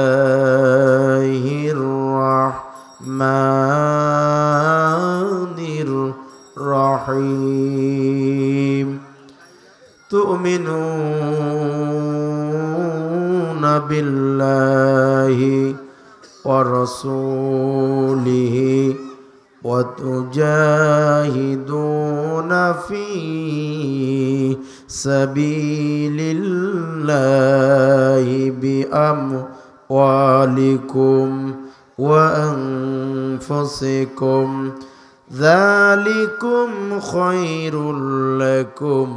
বিসমিল্লাহির রাহমানির রহিম তু'মিনুনা বিল্লাহি ওয়া রাসূলিহি ওয়া তুজাহিদুনা ফি সাবিলিল্লাহি বিআমওয়ালিকুম ওয়া আনফুসিকুম যালিকুম খায়রুল লাকুম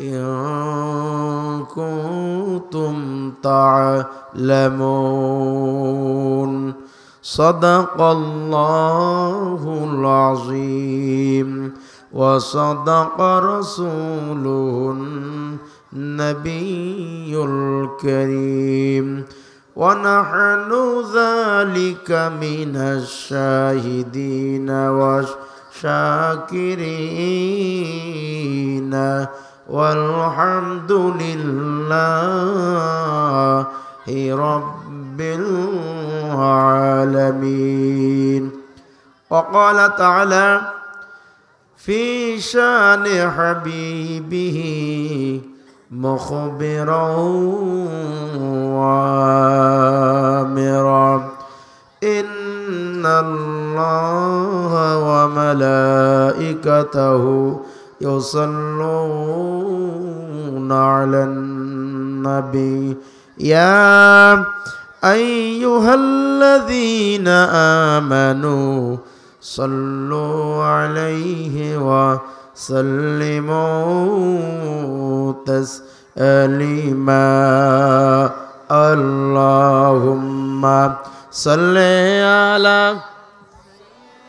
ইন কুনতুম তা'লামুন সাদাকাল্লাহুল আযীম ওয়া সাদাকা রাসূলুহুন নাবিয়্যুল কারীম ওয়া নাহনু যালিকা মিনাশ শাহিদিনা wash শাকিরিনা walhamdulillahi rabbil alamin. Wa qala ta'ala fi shani habibihi mukhbiran wa amiran inna allaha wa malaikatahu yusalluna 'alan nabi ya ayyuhalladzina amanu sallu 'alaihi wa sallimu taslima Allahumma salli ala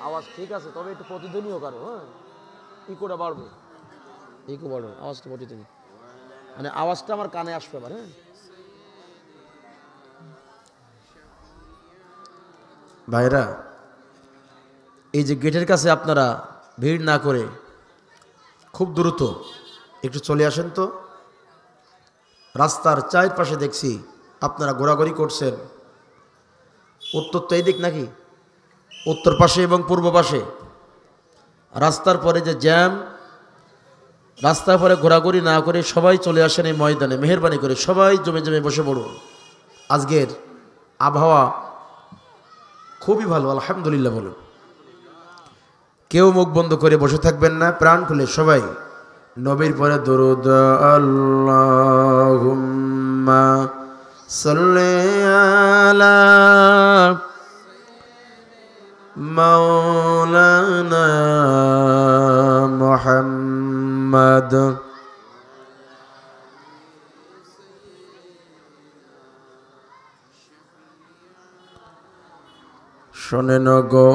আওয়াজ ঠিক আছে তবে একটু প্রতিধ্বনিও করো হ্যাঁ ইকোটা বাড়বে eco বাড়বে আওয়াজটা প্রতিধ্বনি মানে আওয়াজটা আমার কানে আসবে আবার হ্যাঁ ভাইরা এই যে গেটের কাছে আপনারা ভিড় না করে খুব দ্রুত একটু চলে আসেন তো রাস্তার চারপাশে দেখছি আপনারা ঘোরাঘুরি করছেন উত্তর তো এই দিক নাকি উত্তর পাশে এবং পূর্ব পাশে রাস্তার পরে যে জ্যাম রাস্তার পরে ঘোরাঘুরি না করে সবাই চলে আসেন এই ময়দানে মেহেরবানি করে সবাই জমে জমে বসে পড়ুন আজকের আবহাওয়া খুবই ভালো আলহামদুলিল্লাহ বলুন কেউ মুখ বন্ধ করে বসে থাকবেন না প্রাণ খুলে সবাই নবীর পরে দরুদ আল্লাহুম্মা সাল্লি আলা মাওলানা মুহাম্মদ শোনেন গো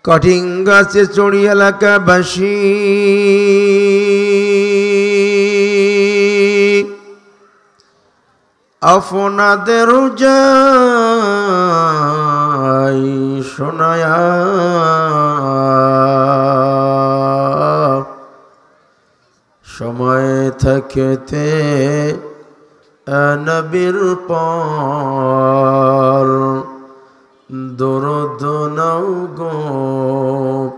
কঠিন গাছে চড়ি এলাকাবাসী আপনাদের যাই শোনায়া সময় থাকতে নবীর পর দরুদ নাও গো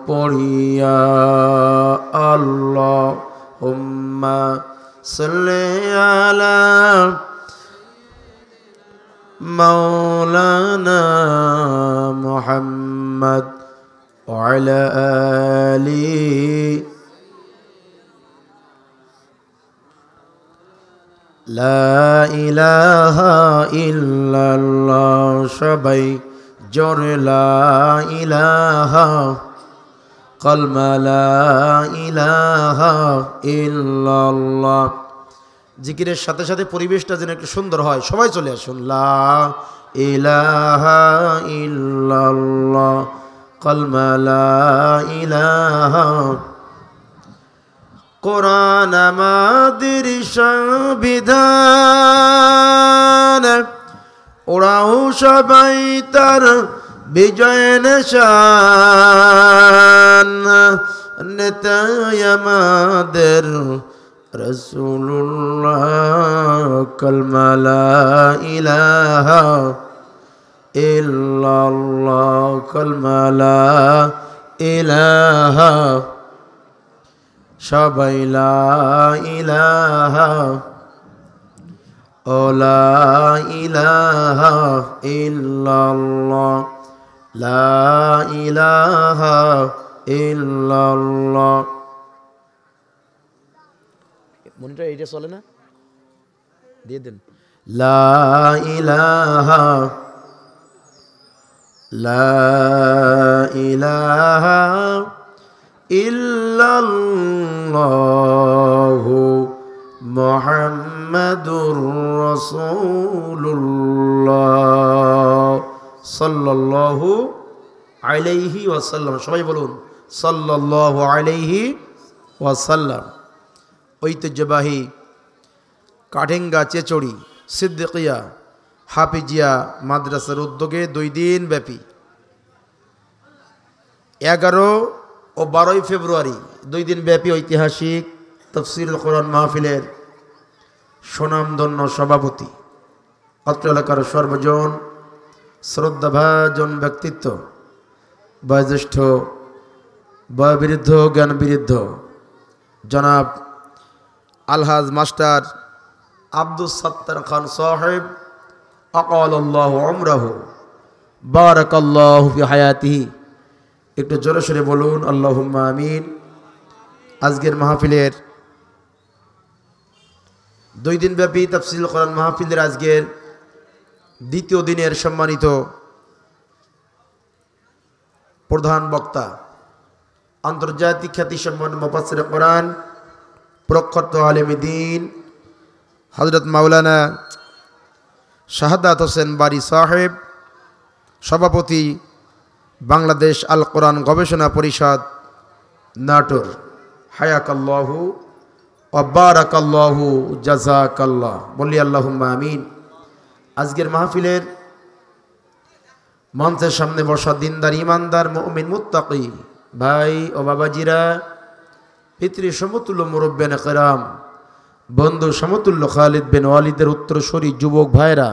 পড়িয়া আল্লাহুম্মা সাল্লি আলা মাওলানা মুহাম্মদ ওয়া আলা আলিহি লা ইলাহা ইল্লাল্লাহ সবাই জোরে লা ইলাহা কালমা লা ইলাহা ইল্লাল্লাহ জিকিরের সাথে সাথে পরিবেশটা যেন একটু সুন্দর হয় সবাই চলে আসুন লা ইলাহা ইল্লাল্লাহ কালমা লা ইলাহা কোরআন আমাদের সংবিধান ওরাও সবাই তার বিজয় নিশান নেতাই আমাদের রাসূলুল্লাহ কালমা লা ইলাহা ইল্লাল্লাহ কালমা লা ইলাহা সবাই লা ইলাহা ও লা ইলাহা ইল্লাল্লাহ লা ইলাহা ইল্লাল্লাহ। মনিটর এইটা চলে না, দিয়ে দেন। লা ইলাহা ইল্লাল্লাহু মুহাম্মাদুর রাসূলুল্লাহ সাল্লাল্লাহু আলাইহি ওয়াসাল্লাম। সবাই বলুন সাল্লাল্লাহু আলাইহি ওয়াসাল্লাম। ঐতিহ্যবাহী কাঠেঙ্গা চেচড়ি সিদ্দিকিয়া হাফিজিয়া মাদ্রাসার উদ্যোগে 2 দিন ব্যাপী 11 ও 12 ফেব্রুয়ারি 2 দিন ব্যাপী ঐতিহাসিক তাফসীরুল কোরআন মাহফিলের সুনামধন্য সভাপতি, অত্র এলাকার সর্বজন শ্রদ্ধাভাজন ব্যক্তিত্ব, বয়োজ্যেষ্ঠ বয়োবৃদ্ধ জ্ঞানবৃদ্ধ জনাব আলহাজ মাস্টার আব্দুস সাত্তার খান সাহেব আকালাল্লাহু উমরাহু বারাকাল্লাহু ফি হায়াতিহি। একটু জোরে সোরে বলুন আল্লাহুম্মা আমিন। আজকের মাহফিলের 2 দিন ব্যাপী তাফসীরুল কোরআন মাহফিলের আজকের দ্বিতীয় দিনের সম্মানিত প্রধান বক্তা, আন্তর্জাতিক খ্যাতিসম্পন্ন মুফাসসির কোরআন প্রখ্যাত আলেমে দ্বীন হযরত মাওলানা শাহাদাত হোসেন বারী সাহেব, সভাপতি বাংলাদেশ আল কোরআন গবেষণা পরিষদ নাটোর। হায়াকাল্লাহু ওয়া বারাকাল্লাহু জাযাকাল্লাহ। বলি আল্লাহুম্মা আমিন। আজকের মাহফিলের মঞ্চের সামনে বসা দিনদার ইমানদার মুমিন মুত্তাকি ভাই ও বাবাজিরা, পিতৃ সমতুল্য মুরব্বিয়ানে কেরাম, বন্ধু সমতুল্য খালিদ বিন ওয়ালিদের উত্তরসূরি যুবক ভাইরা,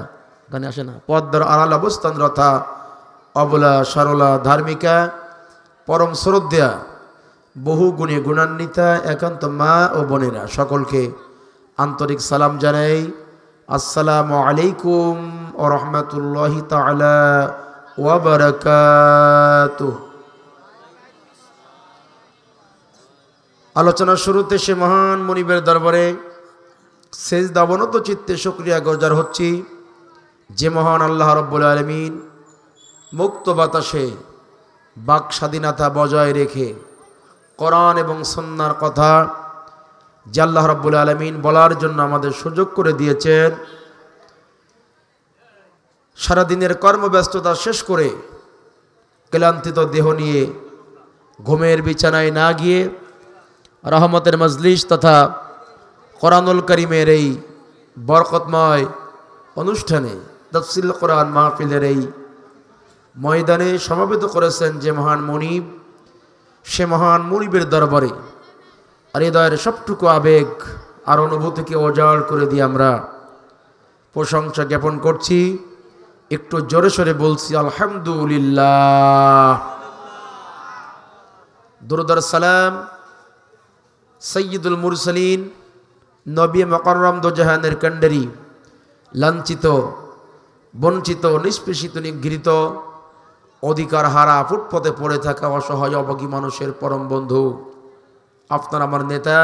এখানে আসে না, পদ্মার আড়াল অবস্থানরতা অবলা সরলা ধার্মিকা পরম শ্রদ্ধা বহু গুণী গুণান্বিতা একান্ত মা ও বোনেরা, সকলকে আন্তরিক সালাম জানাই। আসসালামু আলাইকুম ওয়া রাহমাতুল্লাহি তাআলা ওয়া বারাকাতুহু। আলোচনার শুরুতে সে মহান মনিবের দরবারে সেজদা অবনত চিত্তে শুকরিয়া গুজার হচ্ছি, যে মহান আল্লাহ রাব্বুল আলামিন মুক্ত বাতাসে বাক স্বাধীনতা বজায় রেখে কোরআন এবং সুন্নাহর কথা যে আল্লাহ রাব্বুল আলামিন বলার জন্য আমাদের সুযোগ করে দিয়েছেন। সারাদিনের কর্মব্যস্ততা শেষ করে ক্লান্তিত দেহ নিয়ে ঘুমের বিছানায় না গিয়ে রহমতের মজলিস তথা কোরআনুল কারীমের এই বরকতময় অনুষ্ঠানে তাফসীরুল কোরআন মাহফিলের এই ময়দানে সমবেত করেছেন যে মহান মনিব, সে মহান মনিবের দরবারে হৃদয়ের সবটুকু আবেগ আর অনুভূতিকে উজাড় করে দিয়ে আমরা প্রশংসা জ্ঞাপন করছি। একটু জোরে সোরে বলছি আলহামদুলিল্লাহ। দুরূদ আর সালাম সৈয়দুল মুরসালিন নবী মুকাররম দোজাহানের কান্ডারি, লাঞ্ছিত বঞ্চিত নিষ্পেষিত নিগৃহীত অধিকার হারা ফুটপথে পড়ে থাকা অসহায় অভাগী মানুষের পরম বন্ধু, আপনার আমার নেতা,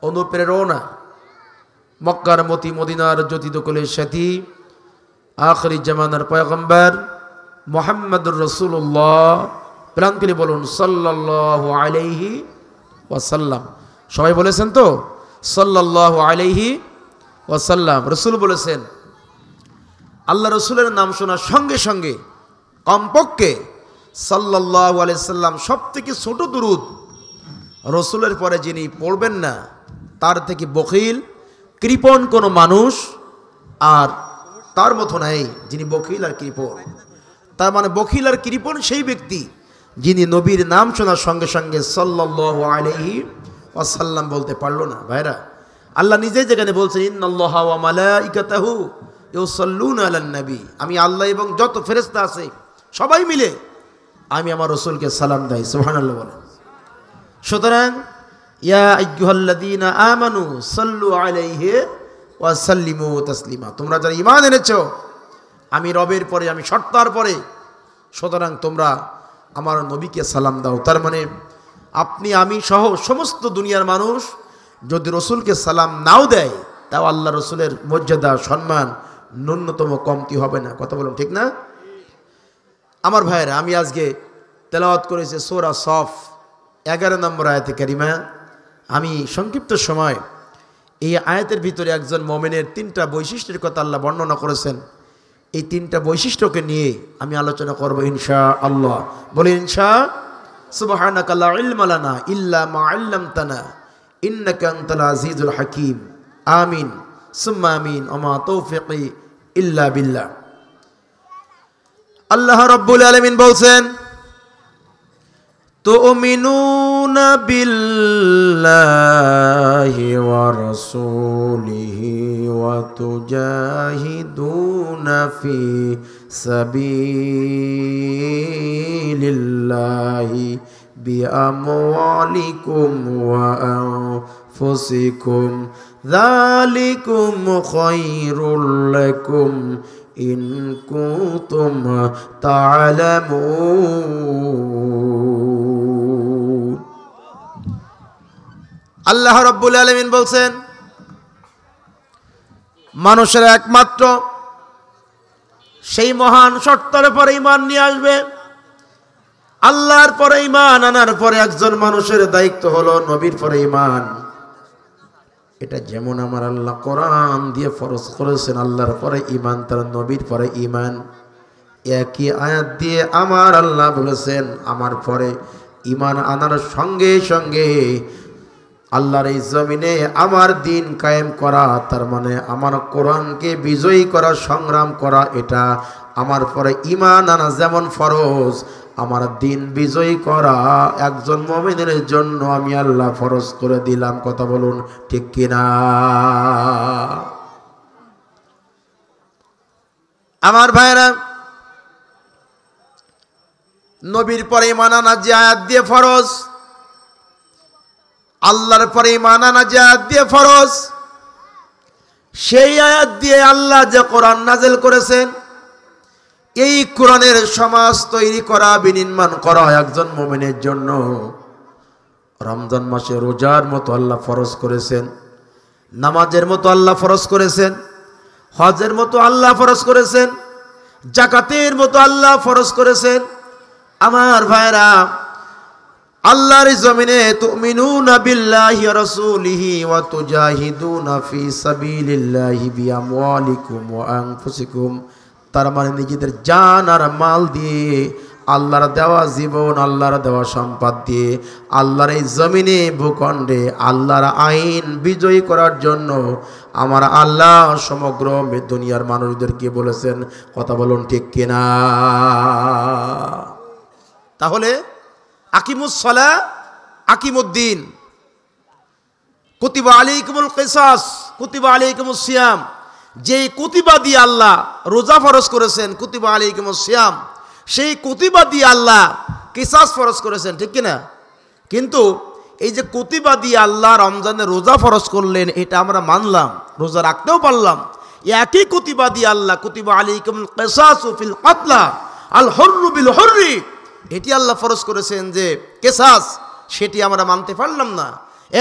অনুপ্রেরণা, মক্কার মতি মদিনার জ্যোতিদকুলের সাথী, আখিরি জামানার পয়গম্বর মুহাম্মদুর রাসূলুল্লাহ, প্রাণপণে বলুন সাল্লাল্লাহু আলাইহি ওয়াসাল্লাম। সবাই বলেছেন তো সাল্লাল্লাহু আলাইহি ওয়াসাল্লাম। রসুল বলেছেন, আল্লাহ রসুলের নাম শোনার সঙ্গে সঙ্গে কমপক্ষে সাল্লাল্লাহু আলাইহি সাল্লাম সব থেকে ছোট দুরূদ রসুলের পরে যিনি পড়বেন না, তার থেকে বখিল কৃপণ কোনো মানুষ আর তার মতো নাই, যিনি বখিল আর কৃপণ। তার মানে বখিল আর কৃপণ সেই ব্যক্তি যিনি নবীর নাম শোনার সঙ্গে সঙ্গে সাল্লাল্লাহু আলাইহি ওয়াসাল্লাম বলতে পারলো না। ভাইরা, আল্লাহ নিজেই যেখানে বলছেন ইন্নাল্লাহা ওয়া মালাইকাতাহু ইউসাল্লুনা আলান নবী, আমি আল্লাহ এবং যত ফেরেশতা আছে সবাই মিলে আমি আমার রাসূলকে সালাম দেই। সুবহানাল্লাহ বলেন। সুতরাং ইয়া আইয়ুহাল্লাযীনা আমানু সাল্লু আলাইহি ওয়া সাল্লিমু তাসলিমা, তোমরা যারা ঈমান এনেছো আমি রবের পরে, আমি সত্তার পরে, সুতরাং তোমরা আমার নবীকে সালাম দাও। তার মানে আপনি আমি সহ সমস্ত দুনিয়ার মানুষ যদি রসুলকে সালাম নাও দেয় তাও আল্লাহ রসুলের মর্যাদা সম্মান ন্যূনতম কমতি হবে না। কথা বলুন ঠিক না? আমার ভাইয়েরা, আমি আজকে তেলাওয়াত করেছি সূরা সফ 11 নম্বর আয়াতে কারিমা। আমি সংক্ষিপ্ত সময় এই আয়াতের ভিতরে একজন মুমিনের 3টা বৈশিষ্ট্যের কথা আল্লাহ বর্ণনা করেছেন। এই 3টা বৈশিষ্ট্যকে নিয়ে আমি আলোচনা করব ইনশাআল্লাহ। বলি ইনশা। সুবহানাকা লা ইলমা লানা ইল্লা মা আল্লামতানা ইন্নাকা আনতাল আজিজুল হাকীম। আমিন সুম্মা আমিন ওয়া মা তাওফীকি ইল্লা বিল্লাহ। আল্লাহ রাব্বুল আলামিন বলছেন, তুমিনুনা বিল্লাহি ওয়া রাসূলিহি ওয়া তুজাহিদুনা ফি সাবিলিল্লাহি বিআমওয়ালিকুম ওয়া আনফুসিকুম যালিকুম খায়রুল লাকুম ইন কুনতুম তা'লামুন। আল্লাহ রাব্বুল আলামিন বলছেন, মানুষের একমাত্র সেই মহান সত্তার পরে ঈমান নিয়ে আসবে। আল্লাহর পরে ঈমান আনার পরে একজন মানুষের দায়িত্ব হলো নবীর পরে ঈমান। এটা যেমন আমার আল্লাহ কোরআন দিয়ে ফরজ করেছেন আল্লাহর পরে ঈমান, তার নবীর পরে ঈমান। একই আয়াত দিয়ে আমার আল্লাহ বলেছেন আমার পরে ঈমান আনার সঙ্গে সঙ্গে আল্লাহর এই জমিনে আমার দিন কায়েম করা, তার মানে আমার কোরআনকে বিজয়ী করা, সংগ্রাম করা, এটা আমার পরে ঈমান আনা যেমন ফরজ, আমার দিন বিজয়ী করা একজন মুমিনের জন্য আমি আল্লাহ ফরজ করে দিলাম। কথা বলুন ঠিক কিনা? আমার ভাইরা, নবীর পরে ঈমান আনা যে আয়াত দিয়ে ফরজ, আল্লাহর পরে ঈমান আনা যে আয়াত দিয়ে ফরজ, সেই আয়াত দিয়ে আল্লাহ যে কোরআন নাযিল করেছেন, এই কোরআনের সমাজ তৈরি করা, বিনির্মাণ করা একজন মুমিনের জন্য রমজান মাসে রোজার মতো আল্লাহ ফরজ করেছেন, নামাজের মতো আল্লাহ ফরজ করেছেন, হজের মতো আল্লাহ ফরজ করেছেন, যাকাতের মতো আল্লাহ ফরজ করেছেন। আমার ভাইরা, আল্লাহর জমিনে তুমিনুনা বিল্লাহি ওয়া রাসূলিহি ওয়া তুজাহিদুনা ফি সাবিলিল্লাহি বিআমওয়ালিকুম ওয়া আনফুসিকুম, তার মানে নিজেদের জান আর মাল দিয়ে, আল্লাহর দেওয়া জীবন, আল্লাহর দেওয়া সম্পদ দিয়ে আল্লাহর এই জমিনে ভূখণ্ডে আল্লাহর আইন বিজয়ী করার জন্য আমার আল্লাহ সমগ্র দুনিয়ার মানুষদেরকে বলেছেন। কথা বলুন ঠিক কিনা? তাহলে আকিমুস সালাহ আকিমুদ্দিন, কুতিবা আলাইকুমুল কিসাস, কুতিবা আলাইকুমুস সিয়াম, যেই কুতিবা দিয়ে আল্লাহ রোজা ফরজ করেছেন, কুতিবা আলাইকুমুস সিয়াম, সেই কুতিবা দিয়ে আল্লাহ কিসাস ফরজ করেছেন, ঠিক কিনা? কিন্তু এই যে কুতিবা দিয়ে আল্লাহ রমজানে রোজা ফরজ করলেন, এটা আমরা মানলাম, রোজা রাখতেও পারলাম। একই কুতিবা দিয়ে আল্লাহ কুতিবা আলাইকুমুল কিসাসু ফিল কাতলা আল হুররু বিল হুররি, এটি আল্লাহ ফরজ করেছেন যে কিসাস, সেটি আমরা মানতে পারলাম না।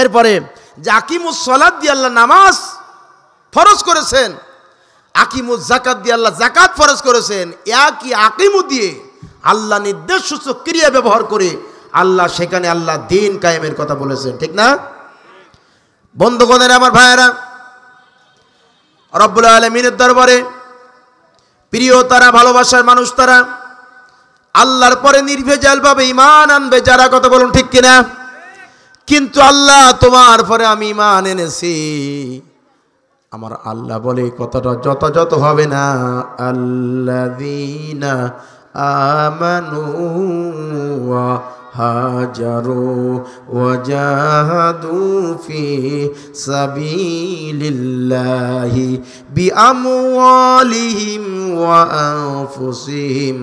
এরপরে যে আকিমুস সালাত দিয়ে আল্লাহ নামাজ ফরজ করেছেন, আকিমুজ যাকাত দিয়ে আল্লাহ যাকাত ফরজ করেছেন, একই আকিমু দিয়ে আল্লাহ নির্দেশ সূচক ক্রিয়া ব্যবহার করে আল্লাহ সেখানে আল্লাহ দিন কায়েমের কথা বলেছেন, ঠিক না? বন্ধুগণের, আমার ভাইয়েরা, রব্বুল আলামিনের দরবারে প্রিয় তারা, ভালোবাসার মানুষ তারা, আল্লাহর পরে নির্ভেজাল ভাবে ঈমান আনবে যারা। কথা বলুন ঠিক কিনা? কিন্তু আল্লাহ তোমার পরে আমি ঈমান এনেছি, আমার আল্লাহ বলে কথাটা যথাযথ হবে না। আল্লাযীনা আমানু ওয়া هاجروا وجاهدوا في سبيل الله بأموالهم وأنفسهم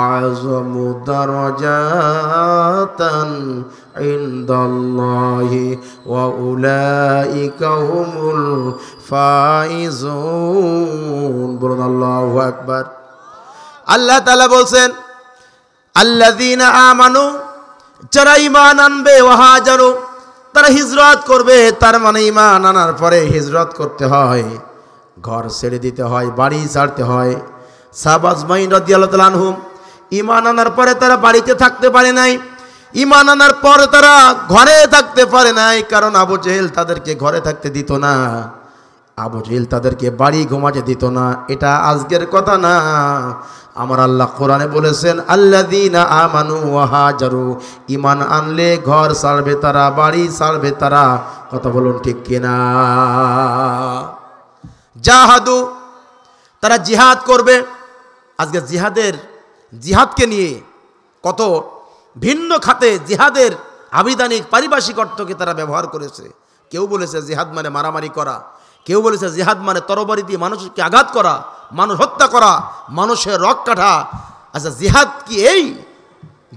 أعظم درجات عند الله وأولئك هم الفائزون বলুন আল্লাহু আকবার। আল্লাহ তাআলা বলছেন আল্লাযীনা আমানু, যারা ঈমান আনবে, ওয়াহাজারু, তারা হিজরত করবে। তার মানে ঈমান আনার পরে হিজরত করতে হয়, ঘর ছেড়ে দিতে হয়, বাড়ি ছাড়তে হয়। সাহাবা আজমাইন রাদিয়াল্লাহু তাআলা আনহুম ঈমান আনার পরে তারা বাড়িতে থাকতে পারে নাই, ঈমান আনার পরে তারা ঘরে থাকতে পারে নাই, কারণ আবু জেহেল তাদেরকে ঘরে থাকতে দিত না, আবু জেহেল তাদেরকে বাড়ি ঘুমাতে দিত না। এটা আজকের কথা না, আমার আল্লাহ কোরআনে বলেছেন আল্লাযীনা আমানু ওয়া হাজারু, ঈমান আনলে ঘর ছাড়বে তারা, বাড়ি ছাড়বে তারা। কথা বলুন ঠিক কিনা? জাহাদু, তারা জিহাদ করবে। আজকে জিহাদকে নিয়ে কত ভিন্ন খাতে জিহাদের আবিধানিক পারিভাষিক অর্থকে তারা ব্যবহার করেছে। কেউ বলেছে জিহাদ মানে মারামারি করা, কেউ বলেছে জিহাদ মানে তরবারি দিয়ে মানুষকে আঘাত করা, মানুষ হত্যা করা, মানুষের রক কাটা। আচ্ছা, জিহাদ কি এই?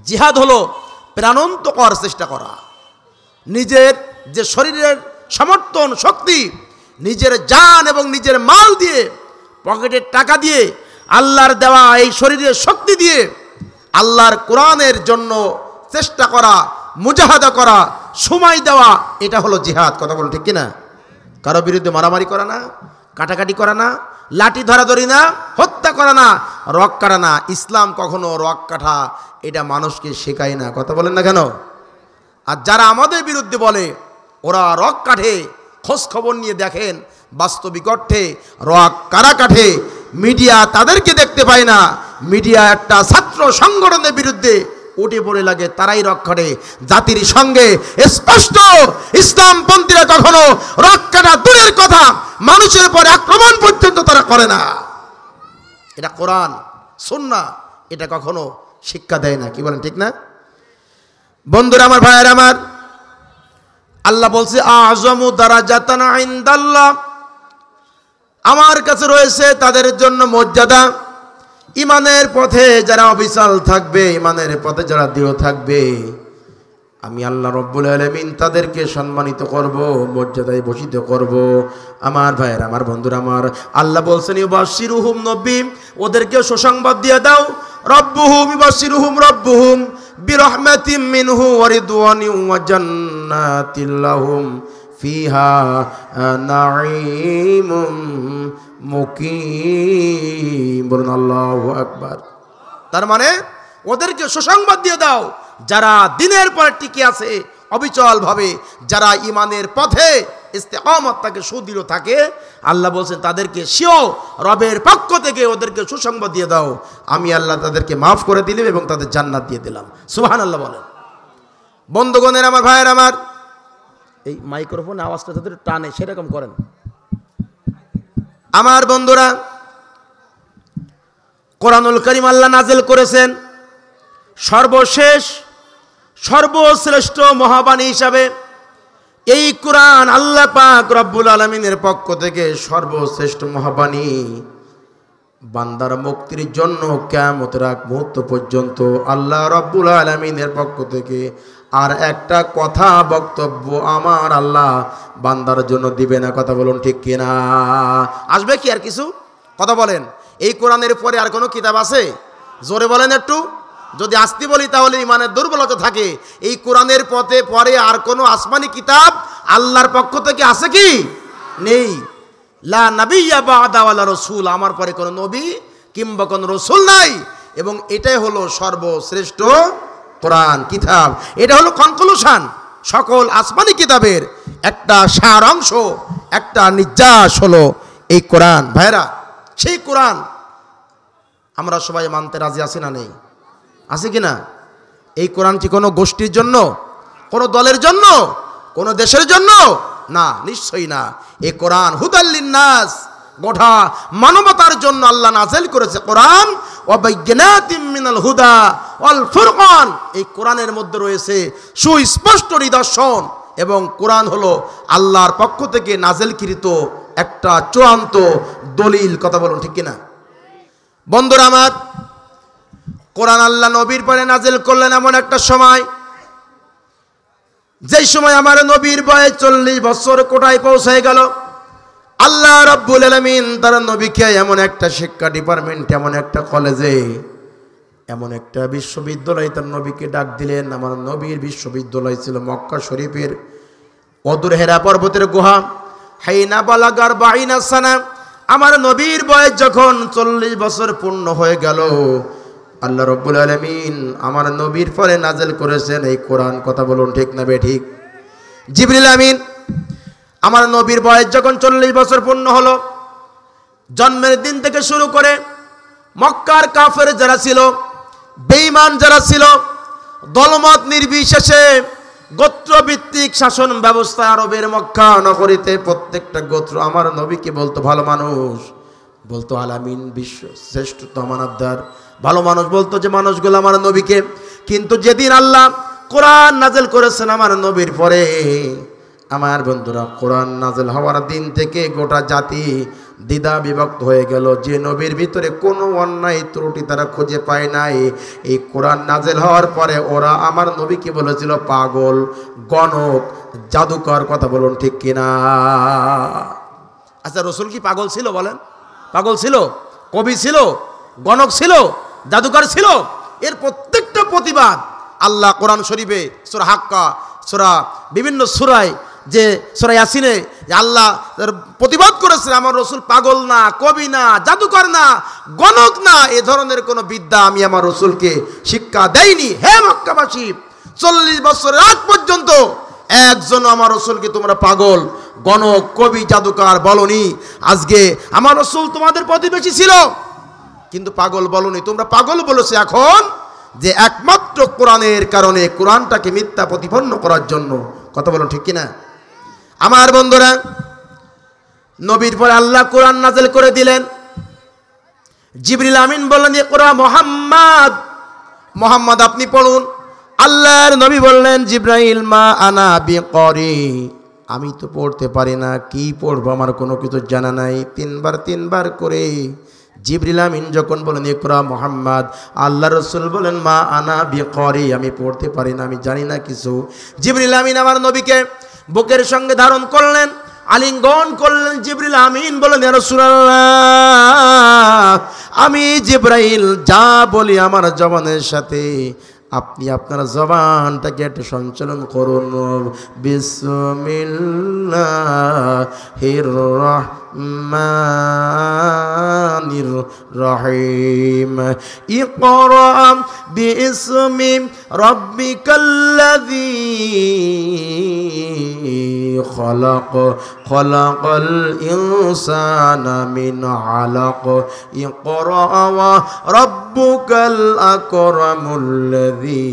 জিহাদ হলো প্রাণান্ত করার চেষ্টা করা, নিজের যে শরীরের সমর্থন শক্তি, নিজের জান এবং নিজের মাল দিয়ে, পকেটের টাকা দিয়ে, আল্লাহর দেওয়া এই শরীরের শক্তি দিয়ে আল্লাহর কোরআনের জন্য চেষ্টা করা, মুজাহাদা করা, সময় দেওয়া, এটা হলো জিহাদ। কথা বলুন ঠিক কিনা? কারো বিরুদ্ধে মারামারি করা না, কাটাকাটি করা না, লাঠি ধরাধরি না, হত্যা করা না, রক কাটা না। ইসলাম কখনো রক কাটা এটা মানুষকে শেখায় না। কথা বলেন না কেন? আর যারা আমাদের বিরুদ্ধে বলে ওরা রক কাটে, খোঁজ খবর নিয়ে দেখেন বাস্তবিক অর্থে রক কারা কাটে। মিডিয়া তাদেরকে দেখতে পায় না, মিডিয়া একটা ছাত্র সংগঠনের বিরুদ্ধে উঠে পড়ে লাগে, তারাই রক কাটে। জাতির সঙ্গে স্পষ্ট ইসলামপন্থীরা কখনো রক কাটা দূরের কথা, মানুষের উপর আক্রমণ পর্যন্ত তারা করে না। এটা কোরআন সুন্নাহ এটা কখনো শিক্ষা দেয় না। কি বলেন ঠিক না? বন্ধুরা আমার, ভাইয়ের আমার, আল্লাহ বলছে আযমু দারাজাতান ইনদাল্লাহ, আমার কাছে রয়েছে তাদের জন্য মর্যাদা। ইমানের পথে যারা অবিচল থাকবে, ইমানের পথে যারা দৃঢ় থাকবে, আমি আল্লাহ রব্বুল আলামিন তাদেরকে সম্মানিত করব, মর্যাদায় ভূষিত করব। আমার ভাইয়ের, আমার বন্ধুরা আমার, আল্লাহ বলছেন ইউবাশশিরুহুম, নবী ওদেরকে সুসংবাদ দিয়ে দাও, রব্বুহুম ইউবাশশিরুহুম রব্বুহুম বিরহমাতিম মিনহু ওয়া রিদওয়ানিন ওয়া জান্নাতিল লাহুম ফিহা নাঈমুম মুকিম। বলুন আল্লাহু আকবার। তার মানে ওদেরকে সুসংবাদ দিয়ে দাও যারা দিনের পর টিকে আছে অবিচল ভাবে, যারা ইমানের পথে ইস্তেকামত থাকে, সুদৃঢ় থাকে। আল্লাহ বলছেন তাদেরকে সিও রবের পক্ষ থেকে ওদেরকে সুসংবাদ দিয়ে দাও, আমি আল্লাহ তাদেরকে মাফ করে দিলাম এবং তাদের জান্নাত দিয়ে দিলাম। সুবহানাল্লাহ বলেন। বন্ধুগণের আমার, ভাইয়ের আমার, এই মাইক্রোফোন আওয়াজটা তাদের টানে সেরকম করেন। আমার বন্ধুরা, কোরআনুল কারীম আল্লাহ নাযিল করেছেন সর্বশেষ সর্বশ্রেষ্ঠ মহাবাণী হিসাবে। এই কোরআন আল্লাহ পাক রব্বুল আলামিনের পক্ষ থেকে সর্বশ্রেষ্ঠ মহাবাণী, বান্দার মুক্তির জন্য কিয়ামতের আগ মুহূর্ত পর্যন্ত আল্লাহ রব্বুল আলামিনের পক্ষ থেকে আর একটা কথা বক্তব্য আমার আল্লাহ বান্দার জন্য দিবে না। কথা বলুন ঠিক কিনা? আসবে কি আর কিছু? কথা বলেন। এই কোরআনের পরে আর কোনো কিতাব আছে? জোরে বলেন একটু। যদি আসতে বলি তাহলে ইমানের দুর্বলতা থাকে। এই কোরআনের পথে পরে আর কোনো আসমানি কিতাব আল্লাহর পক্ষ থেকে আছে কি? নেই। লা নাবিয়্যা বা'দা ওয়ালা রাসূল, আমার পরে কোনো নবী কিংবা কোনো রাসূল নাই। এবং এটাই হলো সর্বশ্রেষ্ঠ কোরআন কিতাব। এটা হলো কনক্লুশন সকল আসমানি কিতাবের, একটা সারাংশ, একটা নির্যাস হলো এই কোরআন। ভাইরা, সেই কোরআন আমরা সবাই মানতে রাজি আছি না নেই? আছে কি না? এই কোরআন কি কোনো গোষ্ঠীর জন্য, কোনো দলের জন্য, কোনো দেশের জন্য? না, নিশ্চয়ই না। এই কোরআন হুদাল লিন্নাস, গোটা মানবতার জন্য আল্লাহ নাযিল করেছে কোরআন। ওয়া বাইয়িনাতিম মিনাল হুদা ওয়াল ফুরকান। এই কোরআনের মধ্যে রয়েছে সুস্পষ্ট নিদর্শন, এবং কোরআন হলো আল্লাহর পক্ষ থেকে নাজিলকৃত একটা চূড়ান্ত দলিল। কথা বলুন ঠিক কিনা? বন্ধুরা আমার, কোরআন আল্লাহ নবীর পরে নাজিল করলেন এমন একটা সময়, যেই সময় আমার নবীর বয়স 40 বছর কোটায় পৌঁছে গেল। আল্লাহ রাব্বুল আলামিন তার নবীকে এমন একটা শিক্ষা ডিপার্টমেন্ট, এমন একটা কলেজে, এমন একটা বিশ্ববিদ্যালয়ে তার নবীকে ডাক দিলেন। আমার নবীর বিশ্ববিদ্যালয় ছিল মক্কা শরীফের অদূর হেরা পর্বতের গুহা। হাইনা বালাগার বাইনা সানা, আমার নবীর বয়স যখন 40 বছর পূর্ণ হয়ে গেল, আল্লাহ রাব্বুল আলামিন আমার নবীর পরে নাজিল করেছেন এই কোরআন। কথা বলুন ঠিক না বেঠিক? জিবরিল আমিন আমার নবীর বয়স যখন 40 বছর পূর্ণ হলো, জন্মের দিন থেকে শুরু করে মক্কার কাফের যারা ছিল, বেঈমান যারা ছিল, দলমত নির্বিশেষে গোত্রভিত্তিক শাসন ব্যবস্থা আরবের মক্কা নগরীতে প্রত্যেকটা গোত্র আমার নবীকে বলতো ভালো মানুষ, বলতো আলামিন, বিশ্ব শ্রেষ্ঠ আমানতদার, ভালো মানুষ বলতো যে মানুষগুলো আমার নবীকে। কিন্তু যেদিন আল্লাহ কোরআন নাজিল করেছেন আমার নবীর পরে, আমার বন্ধুরা, কোরআন নাজিল হওয়ার দিন থেকে গোটা জাতি দ্বিধা বিভক্ত হয়ে গেল। যে নবীর ভিতরে কোনো অন্যায় ত্রুটি তারা খুঁজে পায় নাই, এই কোরআন নাজিল হওয়ার পরে ওরা আমার নবীকে বলেছিল পাগল, গণক, জাদুকর। কথা বলুন ঠিক কিনা? আচ্ছা, রসুল কি পাগল ছিল? বলেন, পাগল ছিল, কবি ছিল, গণক ছিল, জাদুকর ছিল? এর প্রত্যেকটা প্রতিবাদ আল্লাহ কোরআন শরীফে সূরা হাক্কা, সূরা বিভিন্ন সূরায়, যে সূরা ইয়াসিনে আল্লাহ প্রতিবাদ করেছেন আমার রসুল পাগল না, কবি না, জাদুকর না, গণক না, এ ধরনের কোনো বিদ্যা আমি আমার রসুলকে শিক্ষা দেয়নি। হে মক্কাবাসী, 40 বছরের আগ পর্যন্ত একজন আমার রসুলকে তোমরা পাগল, গণক, কবি, জাদুকর বলনি। আজকে আমার রসুল তোমাদের প্রতিবেশী ছিল, কিন্তু পাগল বলনি। তোমরা পাগল বলেছে এখন, যে একমাত্র কোরআনের কারণে, কোরআনটাকে মিথ্যা প্রতিপন্ন করার জন্য। কথা বলুন ঠিক কিনা? আমার বন্ধুরা, নবীর পরে আল্লাহ কোরআন নাজিল করে দিলেন। জিবরিল আমিন বললেন, ইকরা মুহাম্মদ, মুহাম্মদ আপনি পড়ুন। আল্লাহর নবী বললেন, জিবরাইল মা আনা বিকরি, আমি তো পড়তে পারি না, কি পড়বো আমার কোনো কিছু জানা নাই। তিনবার করে জিবরিল আমিন যখন বলেন ইকরা মুহাম্মদ, আল্লাহ রসুল বলেন মা আনা বিকরি, আমি পড়তে পারি না, আমি জানি না কিছু। জিবরিল আমিন আমার নবীকে বুকের সঙ্গে ধারণ করলেন, আলিঙ্গন করলেন। জিবরিল আমিন বলেন, ইয়া রাসূলুল্লাহ, আমি জিবরাইল যা বলি আমার জবানের সাথে আপনি আপনার জবানটাকে একটু সঞ্চালন করুন। বিসমিল্লাহির রহমানির রহিম, ইকরা বিইসমি রাব্বিকাল্লাযী খলাক, খলাকাল ইনসানা মিন আলাক, ইকরা ওয়া রাব্বুকাল আকরামুল্লাযী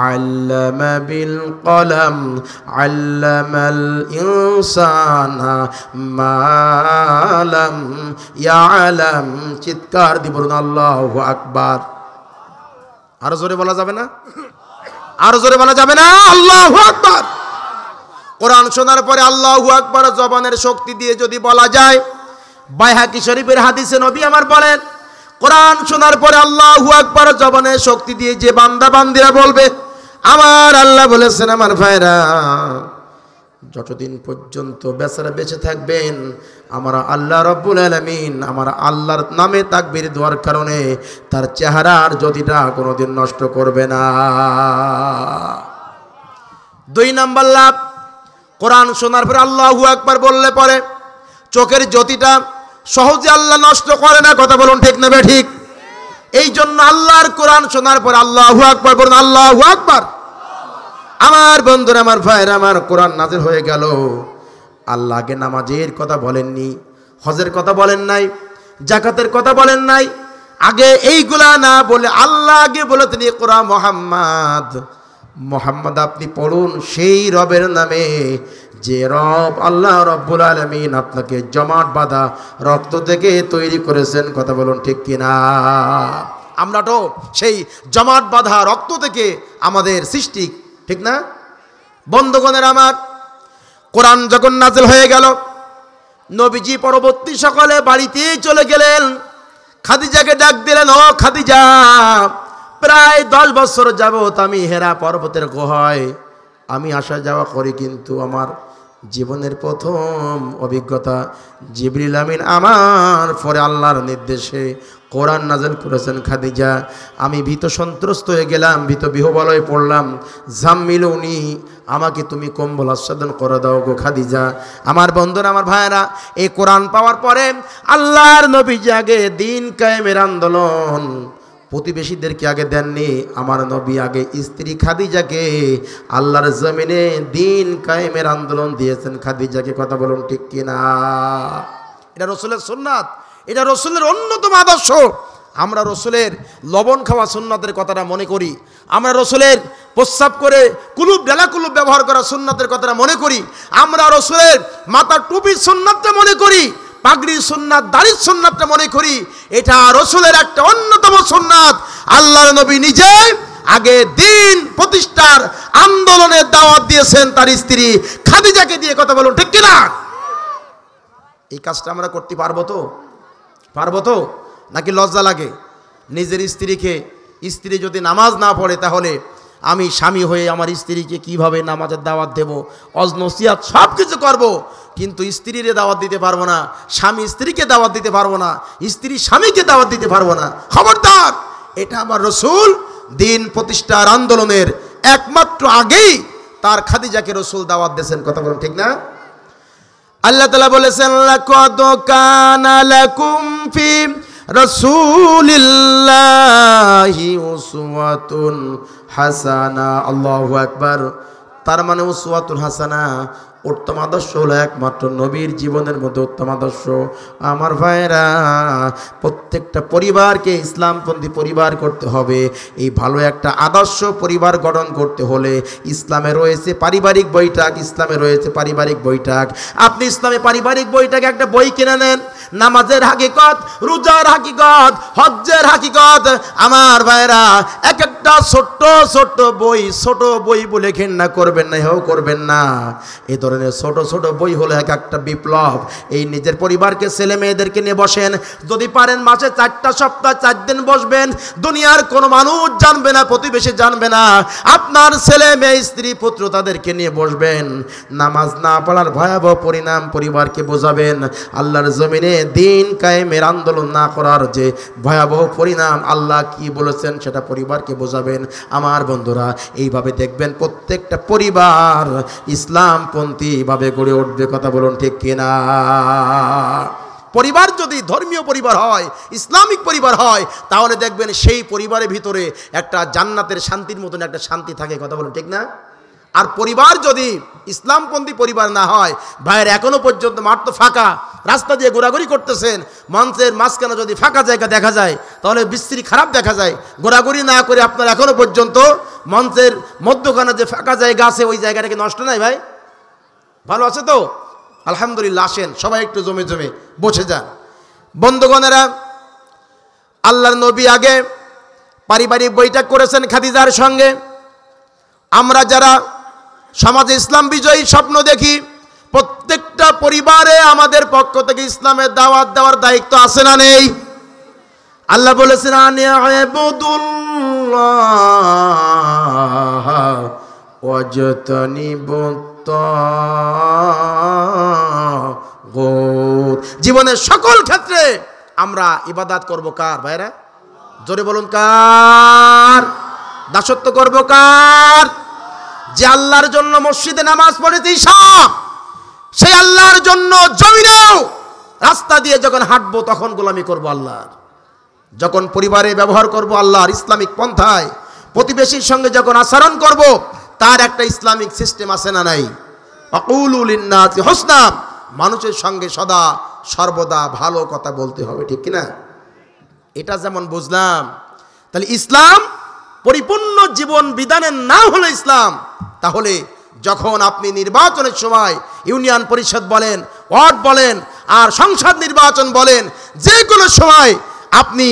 আল্লামা বিল কলম, আল্লামাল ইনসানা মা লাম ইয়ালাম। চিৎকার দিয়ে বলুন আল্লাহু আকবার। আরো জোরে বলা যাবে না? আরো জোরে বলা যাবে না? আল্লাহু আকবার। কোরআন শোনার পরে আল্লাহু আকবার জবানের শক্তি দিয়ে যদি বলা যায়, বাইহাকি শরীফের হাদিসে নবী আমার বলেন, কোরআন শোনার পরে আল্লাহু আকবার জবানের শক্তি দিয়ে যে বান্দা বান্দিরা বলবে, আমার আল্লাহ বলেছেন আমার ভাইরা, যতদিন পর্যন্ত বেচারা বেঁচে থাকবেন, আমার আল্লাহ রাব্বুল আলামিন আমার আল্লাহর নামে তাকবীর দেওয়ার কারণে তার চেহারার জ্যোতিটা কোনোদিন নষ্ট করবে না। 2 নাম্বার লাভ, কোরআন শোনার পরে আল্লাহু আকবার বললে পরে চোখের জ্যোতিটা সহজে আল্লাহ নষ্ট করে না। কথা বলুন ঠিক না ঠিক? এই জন্য আল্লাহর কোরআন শোনার পরে আল্লাহু আকবার বলুন, আল্লাহু আকবার। আমার বন্ধুরা, আমার ভাইরা, আমার কোরআন নাজিল হয়ে গেল। আল্লাহ আগে নামাজের কথা বলেননি, হজের কথা বলেন নাই, যাকাতের কথা বলেন নাই। আগে এইগুলা না বলে আল্লাহ আগে বলেছেন ইকরা মুহাম্মদ, মুহাম্মদ আপনি পড়ুন সেই রবের নামে যে রব আল্লাহ রব্বুল আলামিন আপনাকে জমাট বাঁধা রক্ত থেকে তৈরি করেছেন। কথা বলুন ঠিক কিনা? আমরা তো সেই জমাট বাঁধা রক্ত থেকে আমাদের সৃষ্টি, ঠিক না? বন্ধুগণের আমার, কোরআন যখন নাযিল হয়ে গেল, নবীজি পরবর্তী সকালে বাড়িতে চলে গেলেন। খাদিজাকে ডাক দিলেন, ও খাদিজা, প্রায় 10 বছর যাবত আমি হেরা পর্বতের গুহায় আমি আসা যাওয়া করি, কিন্তু আমার জীবনের প্রথম অভিজ্ঞতা জিবরিল আমিন আমার পরে আল্লাহর নির্দেশে কোরআন নাযিল করেছেন। খাদিজা, আমি ভীত সন্ত্রস্ত হয়ে গেলাম, ভীত বিহ্বল হয়ে পড়লাম। জাম্মিলুনি, আমাকে তুমি কম্বল আচ্ছাদন করে দাও গো খাদিজা। আমার বন্ধুরা, আমার ভাইয়েরা, এই কোরআন পাওয়ার পরে আল্লাহর নবীজি আগে দিন কায়েমের আন্দোলন প্রতিবেশীদেরকে আগে দেননি, আমার নবী আগে স্ত্রী খাদিজাকে আল্লাহর জমিনে দিন কায়েমের আন্দোলন দিয়েছেন খাদিজাকে। কথা বলুন ঠিক কিনা? এটা রসুলের সুন্নাত, এটা রসুলের অন্যতম আদর্শ। আমরা রসুলের লবণ খাওয়া সুন্নাতের কথাটা মনে করি, আমরা রসুলের প্রস্রাব করে কুলুপ ডালা কুলুপ ব্যবহার করা সুন্নাতের কথাটা মনে করি, আমরা রসুলের মাথার টুপির সুন্নাতটা মনে করি, পাগড়ির সুন্নাত, দাড়ির সুন্নাতটা মনে করি। এটা রসুলের একটা অন্যতম সুন্নাত। আল্লাহর নবী নিজে আগে দিন প্রতিষ্ঠার আন্দোলনের দাওয়াত দিয়েছেন তার স্ত্রী খাদিজাকে দিয়ে। কথা বলুন ঠিক কিনা? এই কাজটা আমরা করতে পারবো তো নাকি লজ্জা লাগে? নিজের স্ত্রীকে, স্ত্রী যদি নামাজ না পড়ে তাহলে আমি স্বামী হয়ে আমার স্ত্রীকে কিভাবে নামাজের দাওয়াত দেব? নসিহত সব কিছু করবো, কিন্তু স্ত্রীরে দাওয়াত দিতে পারবো না, স্বামী স্ত্রীকে দাওয়াত দিতে পারবো না, স্ত্রী স্বামীকে দাওয়াত দিতে পারবো না। খবরদার! এটা আমার রসুল দিন প্রতিষ্ঠার আন্দোলনের একমাত্র আগেই তার খাদিজাকে রসুল দাওয়াত দিয়েছেন। কথা বলুন ঠিক না? আল্লাহ তাআলা বলেছেন, লাকাদ কানা লাকুম ফি রাসূলিল্লাহি উসওয়াতুন হাসানা। আল্লাহু আকবার। তার মানে উসওয়াতুন হাসানা, উত্তম আদর্শ হলো একমাত্র নবীর জীবনের মধ্যে উত্তম আদর্শ। আমার ভাইরা, প্রত্যেকটা পরিবারকে ইসলামপন্থী পরিবার করতে হবে। এই ভালো একটা আদর্শ পরিবার গঠন করতে হলে ইসলামে রয়েছে পারিবারিক বৈঠক, ইসলামে রয়েছে পারিবারিক বৈঠক। আপনি ইসলামে পারিবারিক বৈঠকে একটা বই কিনে নেন, নামাজের হাকিকত, রোজার হাকিকত, হজ্জের হাকিকত। আমার ভাইরা, এক একটা ছোট্ট বই বলে ঘেন্না করবেন না, হেও করবেন না। এই ধরনের ছোট ছোট বই হলো এক একটা বিপ্লব। এই নিজের পরিবারকে, ছেলে মেয়েদেরকে নিয়ে বসেন, যদি পারেন মাসে 4টা সপ্তাহ 4 দিন বসবেন। দুনিয়ার কোনো মানুষ জানবে না, প্রতিবেশী জানবে না, আপনার ছেলে মেয়ে, স্ত্রী পুত্র তাদেরকে নিয়ে বসবেন। নামাজ না পড়ার ভয়াবহ পরিণাম পরিবারকে বোঝাবেন। আল্লাহর জমিনে দিন কায়েমের আন্দোলন না করার যে ভয়াবহ পরিণাম আল্লাহ কি বলেছেন সেটা পরিবারকে বোঝাবেন। আমার বন্ধুরা, এইভাবে দেখবেন প্রত্যেকটা পরিবার ইসলামপন্থী ভাবে গড়ে উঠবে। কথা বলুন ঠিক কিনা? পরিবার যদি ধর্মীয় পরিবার হয়, ইসলামিক পরিবার হয়, তাহলে দেখবেন সেই পরিবারের ভিতরে একটা জান্নাতের শান্তির মতন একটা শান্তি থাকে। কথা বলুন ঠিক না? আর পরিবার যদি ইসলামপন্থী পরিবার না হয়, ভাইয়ের এখনো পর্যন্ত মাঠ তো ফাঁকা, রাস্তা দিয়ে ঘোরাঘুরি করতেছেন, মঞ্চের মাঝখানে যদি ফাঁকা জায়গা দেখা যায় তাহলে বিশ্রী খারাপ দেখা যায়। ঘোরাঘুরি না করে আপনার এখনো পর্যন্ত মঞ্চের মধ্যখানে যে ফাঁকা জায়গা আছে ওই জায়গাটাকে নষ্ট নাই ভাই? ভালো আছে তো? আলহামদুলিল্লাহ। আসেন সবাই একটু জমে জমে বসে যান। বন্ধুগণেরা, আল্লাহর নবী আগে পারিবারিক বৈঠক করেছেন খাদিজার সঙ্গে। আমরা যারা সমাজে ইসলাম বিজয়ী স্বপ্ন দেখি, প্রত্যেকটা পরিবারে আমাদের পক্ষ থেকে ইসলামের দাওয়াত দেওয়ার দায়িত্ব আছে না নেই? আল্লাহ বলেছেন, আনিয়াবুদুল্লাহ ওয়াজতানিবুত তাগুত। জীবনের সকল ক্ষেত্রে আমরা ইবাদত করব কার ভাইরা? জোরে বলুন কার? দাসত্ব করব কার? যে আল্লাহর জন্য মসজিদে নামাজ পড়েছি সব, সেই আল্লাহর জন্য জমিনেও রাস্তা দিয়ে যখন হাঁটবো তখন গোলামি করব আল্লাহর। যখন পরিবারে ব্যবহার করব আল্লাহর ইসলামিক পন্থায়, প্রতিবেশীর সঙ্গে যখন আচরণ করব তার একটা ইসলামিক সিস্টেম আছে না নাই? আকুলু লিন্নাসি হুসনা, মানুষের সঙ্গে সদা সর্বদা ভালো কথা বলতে হবে, ঠিক কিনা? এটা যেমন বুঝলাম, তাহলে ইসলাম পরিপূর্ণ জীবন বিধানের নাম হলো ইসলাম। তাহলে যখন আপনি নির্বাচনের সময় ইউনিয়ন পরিষদ বলেন, ওয়ার্ড বলেন, আর সংসদ নির্বাচন বলেন, যে কোনো সময় আপনি